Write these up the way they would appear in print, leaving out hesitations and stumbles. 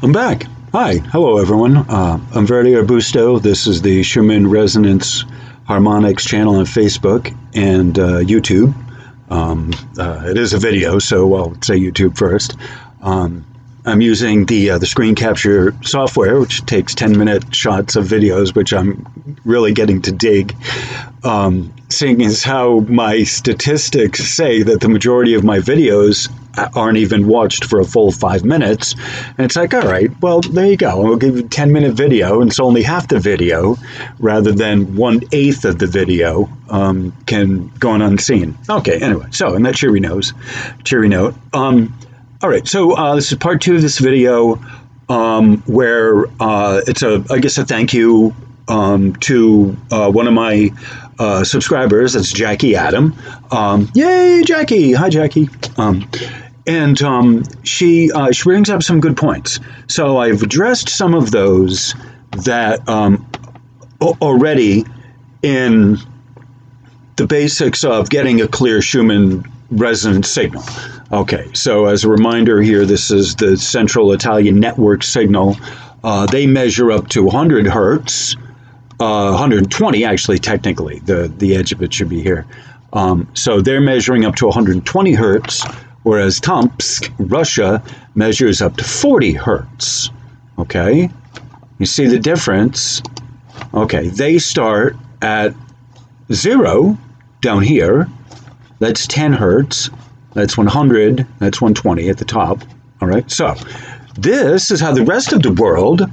I'm back. Hi. Hello, everyone. I'm Verdi Arbusto. This is the Schumann Resonance Harmonics channel on Facebook and YouTube. It is a video, so I'll say YouTube first. I'm using the screen capture software, which takes 10-minute shots of videos, which I'm really getting to dig. Seeing as how my statistics say that the majority of my videos aren't even watched for a full 5 minutes. And it's like, all right, well, there you go. We'll give you a 10-minute video, and it's only half the video rather than 1/8 of the video can go on unseen. Okay, anyway, so on that cheery note, all right, so this is part 2 of this video where it's I guess a thank you to one of my subscribers. That's Jackie Adam. Yay, Jackie! Hi, Jackie. And she brings up some good points. So I've addressed some of those that already in the basics of getting a clear Schumann resonance signal. Okay, so as a reminder here, this is the Central Italian Network signal. They measure up to 100 hertz, 120 actually, technically. The edge of it should be here. So they're measuring up to 120 hertz, whereas Tomsk, Russia, measures up to 40 hertz. Okay, you see the difference? Okay, they start at 0 down here. That's 10 hertz. That's 100. That's 120 at the top. All right, so this is how the rest of the world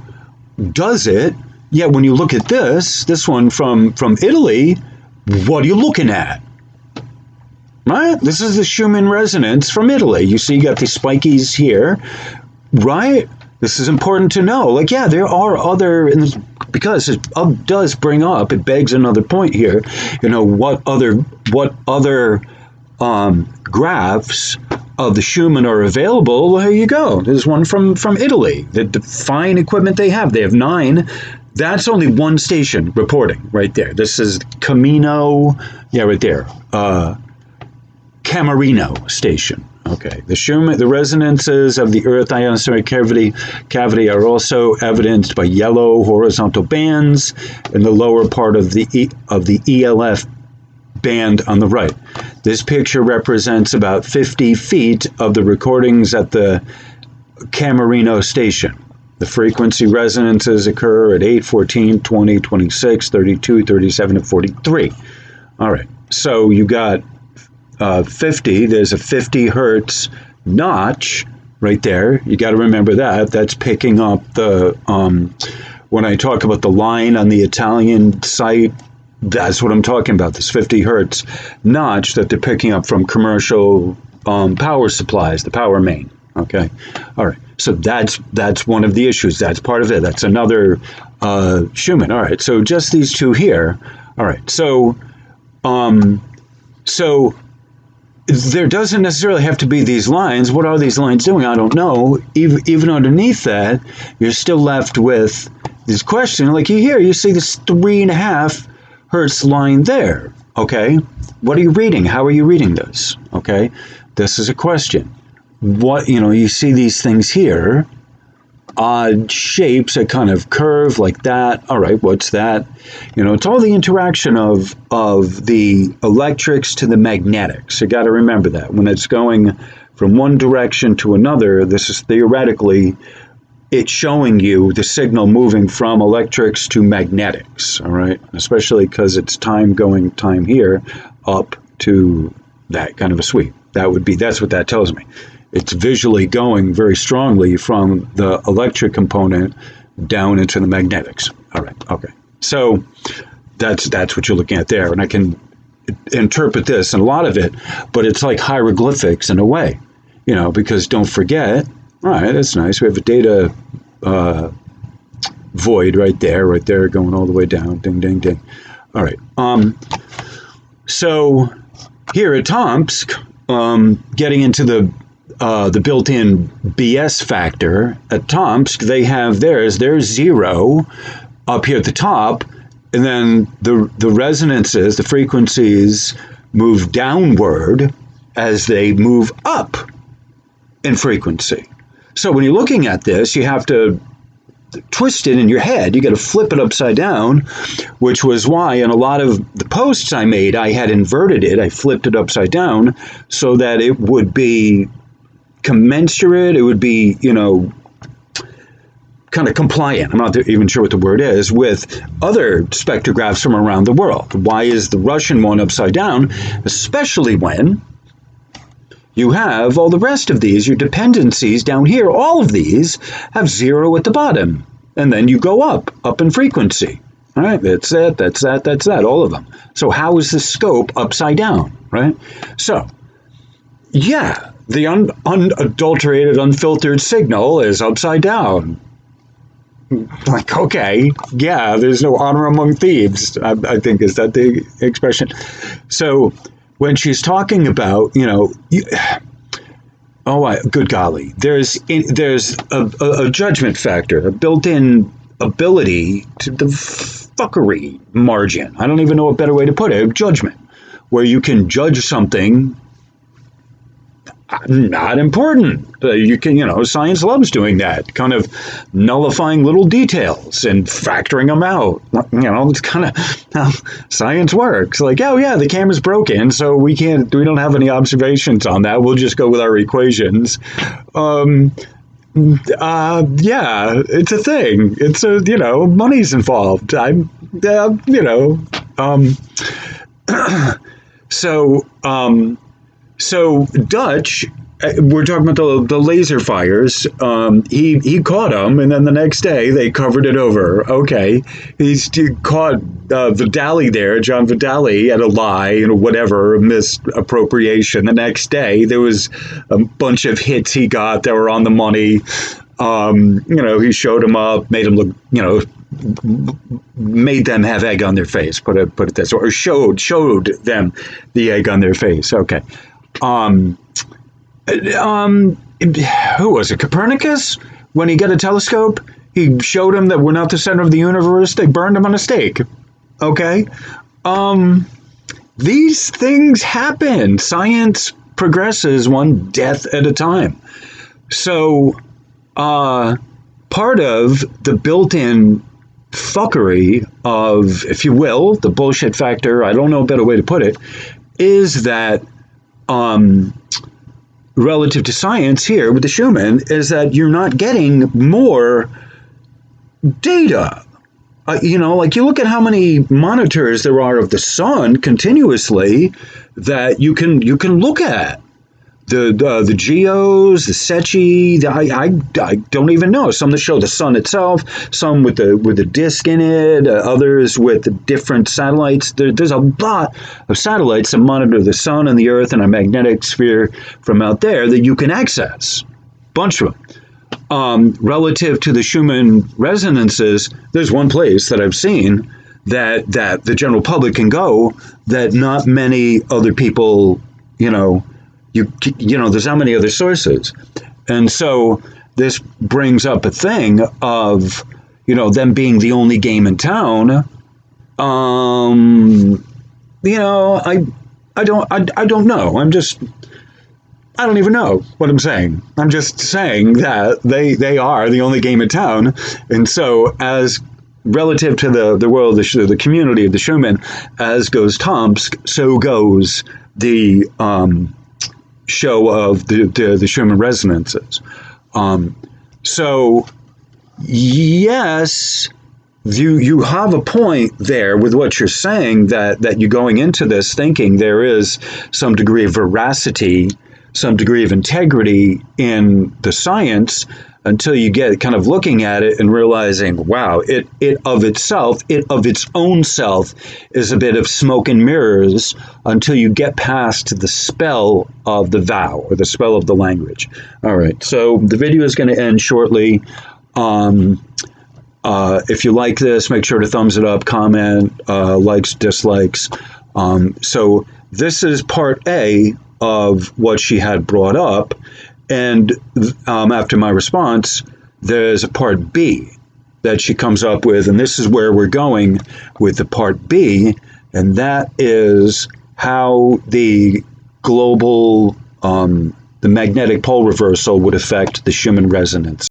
does it. Yet when you look at this one from Italy, what are you looking at? Right? This is the Schumann resonance from Italy. You see, you got the spikies here, right? This is important to know. Like, yeah, there are other, because it does bring up, it begs another point here. You know, what other graphs of the Schumann are available? Well, here you go. There's one from Italy. The fine equipment they have. They have 9. That's only one station reporting right there. This is Camino, yeah, right there. Camerino station. Okay. The resonances of the Earth ionospheric cavity are also evidenced by yellow horizontal bands in the lower part of the ELF band on the right. This picture represents about 50 feet of the recordings at the Camerino station. The frequency resonances occur at 8, 14, 20, 26, 32, 37, and 43. All right. So you got 50. There's a 50 hertz notch right there. You got to remember that. That's picking up the, when I talk about the line on the Italian site, that's what I'm talking about, this 50 hertz notch that they're picking up from commercial power supplies, the power main. Okay. All right. So that's one of the issues. That's part of it. That's another Schumann. All right. So just these two here. All right. So there doesn't necessarily have to be these lines. What are these lines doing? I don't know. Even underneath that, you're still left with this question. Like you see this 3.5 hertz line there. Okay. What are you reading? How are you reading this? Okay. This is a question. What, you see these things here, odd shapes that kind of curve like that. All right, what's that? It's all the interaction of the electrics to the magnetics. You got to remember that when it's going from one direction to another, this is theoretically it's showing you the signal moving from electrics to magnetics. All right, especially because it's time here up to that kind of a sweep. That's what that tells me. It's visually going very strongly from the electric component down into the magnetics. All right. Okay. So that's what you're looking at there. And I can interpret this and a lot of it, but it's like hieroglyphics in a way, because don't forget, all right, that's nice. We have a data void right there, going all the way down. Ding, ding, ding. All right. So here at Tomsk, getting into the built-in BS factor at Tomsk, they have there's 0 up here at the top, and then the resonances, the frequencies move downward as they move up in frequency. So when you're looking at this, you have to twist it in your head. You got to flip it upside down, which was why in a lot of the posts I made, I had inverted it. I flipped it upside down so that it would be commensurate. It would be, kind of compliant. I'm not even sure what the word is, with other spectrographs from around the world. Why is the Russian one upside down? Especially when you have all the rest of these, your dependencies down here, all of these have 0 at the bottom. And then you go up in frequency. All right, that's that, all of them. So how is the scope upside down, right? So, yeah, the unadulterated, unfiltered signal is upside down. Like, okay, yeah, there's no honor among thieves, I think is that the expression. So when she's talking about, good golly, there's a judgment factor, a built-in ability to the fuckery margin. I don't even know a better way to put it, judgment, where you can judge something not important. You can, science loves doing that, kind of nullifying little details and factoring them out. It's kind of how science works. Like, oh yeah, the camera's broken, so we don't have any observations on that. We'll just go with our equations. Yeah, it's a thing. It's money's involved. So Dutch, we're talking about the laser fires. He caught them, and then the next day they covered it over. Okay, he's caught Vidali there, John Vidali, at a lie and whatever, misappropriation. The next day there was a bunch of hits he got that were on the money. He showed them up, made them look, made them have egg on their face. Put it this way, or showed them the egg on their face. Okay. Who was it? Copernicus? When he got a telescope, he showed him that we're not the center of the universe. They burned him on a stake. Okay. These things happen. Science progresses one death at a time. So, part of the built-in fuckery of, if you will, the bullshit factor, I don't know a better way to put it, is that relative to science here with the Schumann, is that you're not getting more data. Like you look at how many monitors there are of the sun continuously that you can look at. The geos, the Secchi, I don't even know. Some that show the sun itself, some with the disk in it, others with the different satellites. There's a lot of satellites that monitor the sun and the earth and our magnetic sphere from out there that you can access. Bunch of them. Relative to the Schumann resonances, there's one place that I've seen that the general public can go that not many other people, there's how many other sources. And so this brings up a thing of, them being the only game in town. I don't know. I don't even know what I'm saying. I'm just saying that they are the only game in town. And so as relative to the world, the community of the Schumann, as goes Tomsk, so goes the show of the Schumann resonances. So yes, you have a point there with what you're saying, that you're going into this thinking there is some degree of veracity, some degree of integrity in the science, until you get kind of looking at it and realizing, wow, it of its own self is a bit of smoke and mirrors, until you get past the spell of the vow or the spell of the language. All right, so the video is going to end shortly. If you like this, make sure to thumbs it up, comment, likes, dislikes. So this is part A of what she had brought up. And after my response, there's a part B that she comes up with, and this is where we're going with the part B, and that is how the global, the the magnetic pole reversal would affect the Schumann resonance.